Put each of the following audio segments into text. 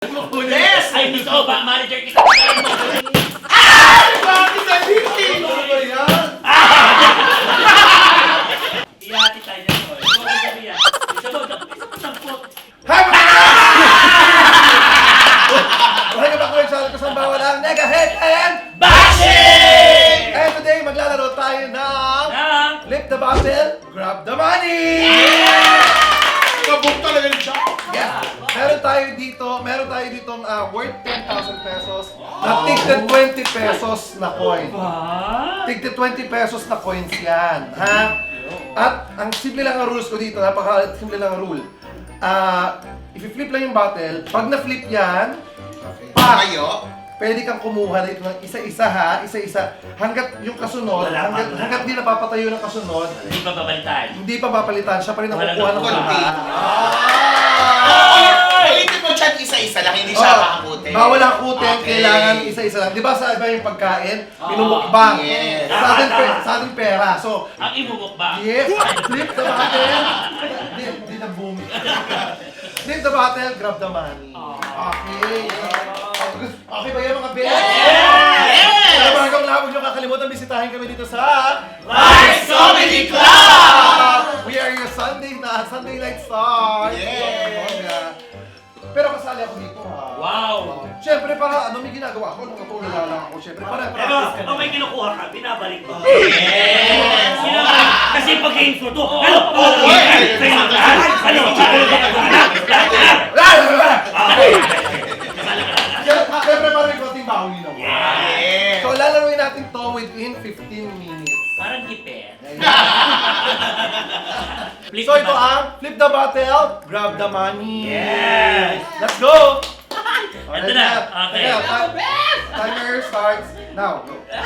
Yes! Ay, gusto ko ba? Manager kita pagalan mo. Bakit na hindi? Ano ba yan? Ihati tayo dyan, boy. Huwag mo sabihan. Isa mo, sampot. Welcome back ulit sa alat ko sa bawal ang Nega Head and Bashing! And today, maglalaro tayo ng Flip the Bottle, Grab the Money! Kabuk talaga ni siya. Yeah. Meron tayo ditong worth 10,000 pesos na tigda 20 pesos na coin. Tigda 20 pesos na coins yan. Ha? At ang simple lang ang rules ko dito, napaka-simple lang ang rule. I-flip lang yung bottle. Pag na-flip yan, Kayo? pwede kang kumuha na ito ng isa-isa ha, isa-isa. Hanggat yung kasunod, hanggat di napapatayo ng kasunod, Hindi pa babalitan. hindi pa papalitan, siya pa rin ang Walang kukuha ng konti. lahat. Ulitin mo chat isa-isa lang, hindi siya makakutin. Bawal ang kutin, Okay. kailangan isa-isa lang. Di ba sa iba yung pagkain, pinumukbang. Yes. Sa ating pera. So, Ang imumok ba? yes, flip the bottle. Hindi na boom. Flip the bottle, grab the money. Okay. Okay ba yan mga Ben? Yes! Pero bagong lahat, huwag niyo kakalimutan, bisitahin kami dito sa Rice Comedy Club! We are your Sunday night stars. Yeah. Pero kasali ako dito ha. Wow! Siyempre para may ginagawa ako, natutulala lang ako. Siyempre para Pero practice ka kung na. may kinukuha ka, binabalik mo. Yes! Binabalik. Kasi pag game for to, ano? Siyempre para may konting bawi naman. Yes! So lalaroin natin to within 15 minutes. Parang gipet. Flip So the ito bottle. ang flip the bottle, grab the money. Yes! Let's go! Ito na. Okay. Timer starts now. Go. Yes!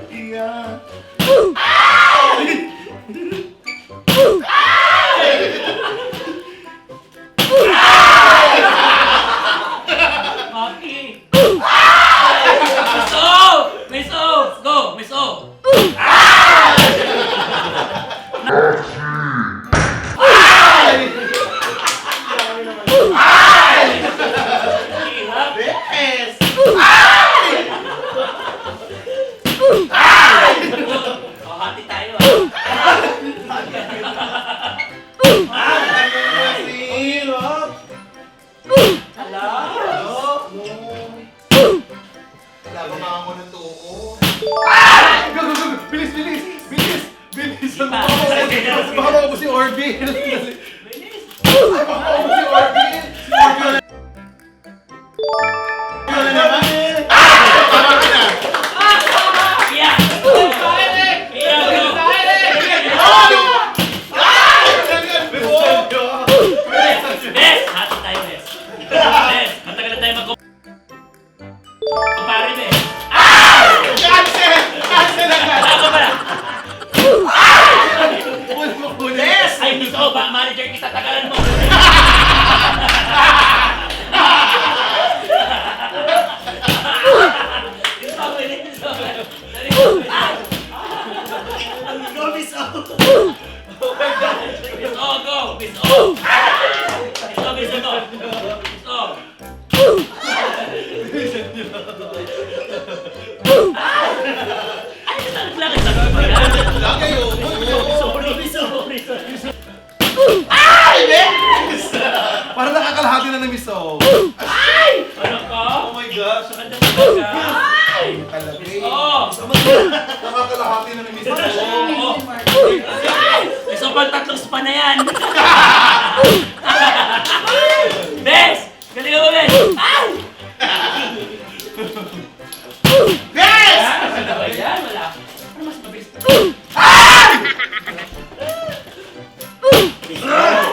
Yeah. Okay. Miss O! Miss O! Go! Miss O! Hirap. Yes! Hati tayo Hirap. Hala. Wala ba mga mo ng tuo? Go, go, go. Bilis, bilis. Bilis. Bilis. Baka maubos si Orvin. Bilis. Ay, baka maubos si Orvin. Si Orvin. Ano naman? Yeah. Bes! Hati tayo, Bes. Bes, matagal na tayo Kumpare, Bes. Cancel! Cancel agad! Ako pala. Yes! Ay, gusto ko ba? Manager kita, tagalan mo. Go, Miss O! Miss O, go! Miss O! Miss O, Miss O, go! Miss O! Ay, naglakad sa gawin mo yan. Lagay yun! Sorry, sorry, sorry. Parang nakakalahati na ng miso. Ano ka? Oh my gosh. Maganda talaga. Kalagay. Oo. Nakakalahati na ng miso. Oo. May sobrang tatlong spa na yan. Bes! Galingan mo, Bes! Ay! Yes! Ano ba yan? Wala. Ano mas mabilis?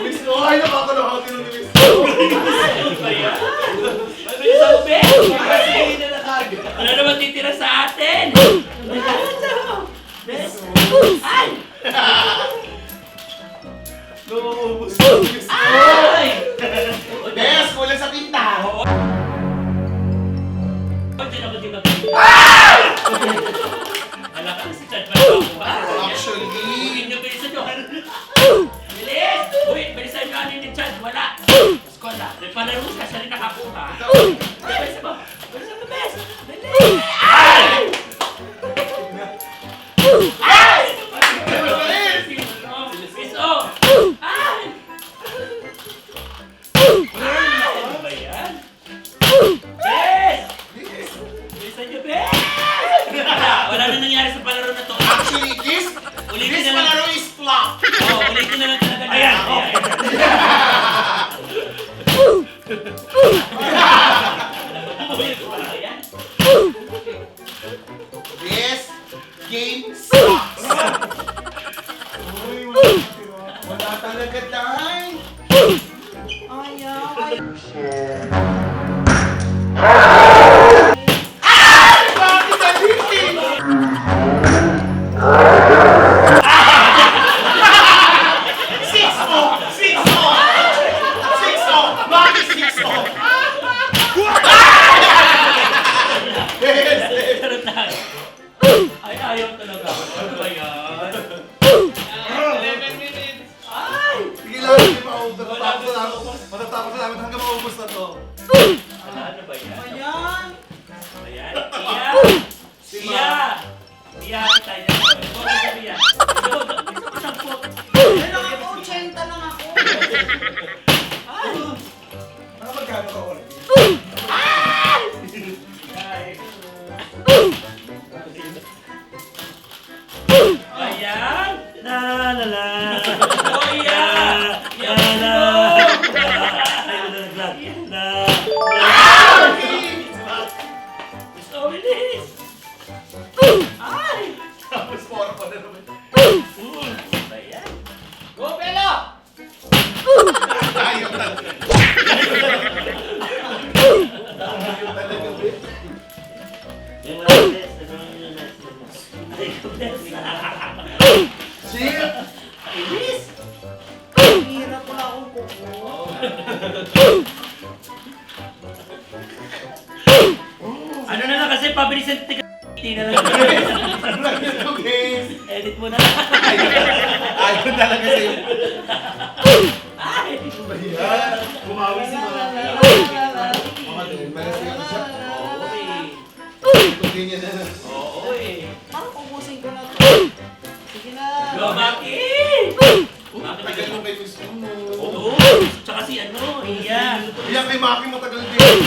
Miso. Ay, nakakalahati na ng miso. Ano ba yan? Mabilis ako, Bes! Wala naman titira sa atin! Bes! Ay! Nauubos na ng miso. Ay! Yes! Kulang sa tinta! Diyan ako, di ba? Alam ka si Chad pa. Actually, Hindi nyo ba isa nyo? Nagpalaro siya, siya rin nakakuha. Bes mo! Bes mo, bes! Dali! Ay! Ay! Bes, oh! Ay! Ano ba yan? Bes! Bilisan niyo, bes! Wala na nangyari sa palaro na to. Actually, this Ulitin na lang. palaro is flop. Oo, ulitin na lang talaga. Ayan! This game sucks. Wala talaga tayo. Bakit nalitin? Six mo! Six mo! Six mo! Bakit six mo? Charot lang. Ay, ayaw talaga. Ano ba yan? 11 minutes. Ay! Sige lang, hindi maubos. Matatapos na namin hanggang maubos na to. Ano ba yan? Ayan. Ayan. Tia! Tia! Tia, tayo na. Ikaw ka sabi yan. Isang po. Lang ako, 80 lang ako. Ay! Magkano ka ulit? Ayan! La la la. Oh, yeah! La la. Ay, wala nag-vlog. La So, bilis! Ay! Tapos poro pa na naman. Ayan. Go, Pelo! Ayaw talaga. Ayaw talaga. Yung wala test, ano yung next mo? Ay, next. Shit! Bilis! Hirap wala akong kuko. Ano na lang kasi, pabilisan tika na lang. Ito guys. Edit mo na lang. Ayaw talaga sa'yo. Ay! Ayan. Bumawi si mga mga doon. Para siya siya. Ito ganyan na. Oo eh. Parang ubusin ko na to. Sige na. Go, Maki! Maki, Tagal mo kay gusto mo. Oo. Tsaka si ano, Iya. Iyan kay Maki matagal din.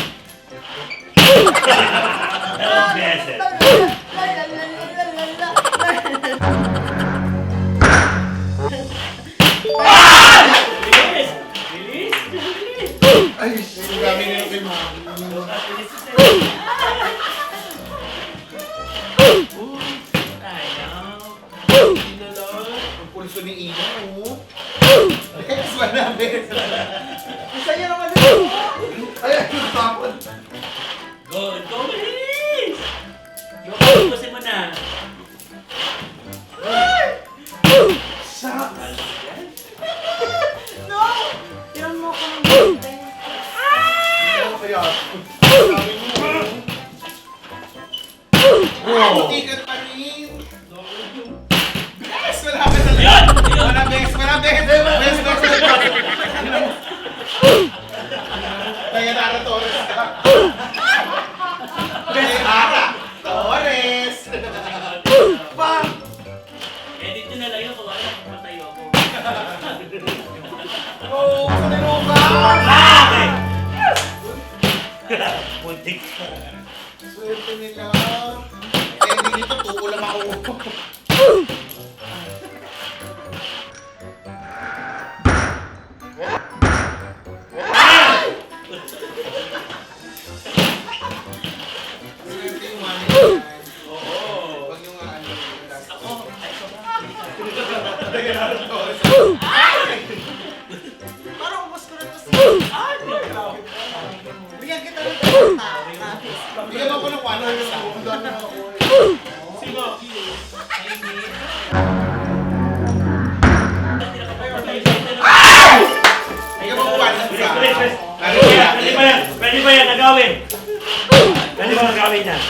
Dalawang beses. Bilis! Bilis! Bilis! Ay, Ang shit! dami nila kay Maki. Bilis! Ayaw. Hindi na lang. Ang pulso ni Ina, oh. Yes, marami. Isa niya naman dito. Ay, tapon! Go! Go! Bilis! Go! Pusin mo na. Shucks! No! Tiran mo ako ng binte. Ano kaya? Sabi mo, oh. Tigat pa rin. Bes, wala ka talaga. Ayun! Wala, Bes, wala, Bes. Bes, Bes, Bes. Dayanara Torres ka. Dayanara Torres. Bang! Edit nyo na lang yun kung ano, matayo ako. Oh, kanino ka? Muntik. Swerte nila. Ending nito, tuko lang ako. Swerte yung money line. Oo. Huwag yung ano. Ako, ay, ito ba? Dayanara Torres. Parang ubos ko na to. Ay! Bigyan kita ng taranta. Bigyan mo ko ng 100 sa ako. Sino? Bigyan mo ko 100 sa Bilis, bilis. Ano Pwede ba yan? Pwede ba yan? Nagawin. Pwede ba nagawin yan?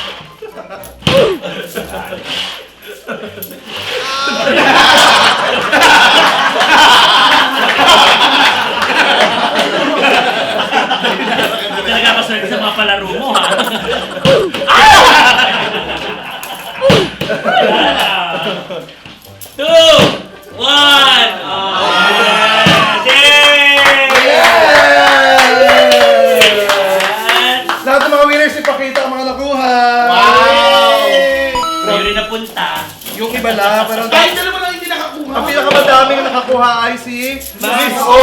ay si Miss O!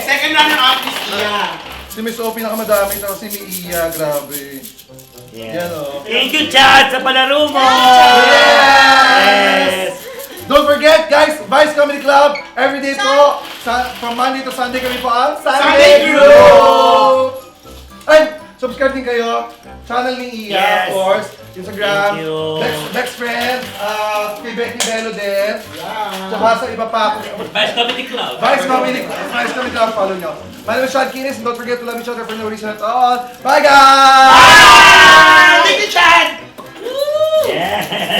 Second runner-up is Iya. Si Miss O pinakamadami, tapos si Iya, grabe. Yan o. Thank you, Chad, sa palaro mo! Yes! Don't forget, guys, Vice Comedy Club, everyday po, from Monday to Sunday kami po ang Sunday Sunday Group! And, subscribe din kayo, channel ni Iya, Yes. of course, Instagram, Thank you. Best Friend, kay Becky Bello din, tsaka sa iba pa, Vice Comedy Club. Vice Comedy Club, follow nyo. My name is Sean Kinis, and don't forget to love each other for no reason at all. Bye, guys!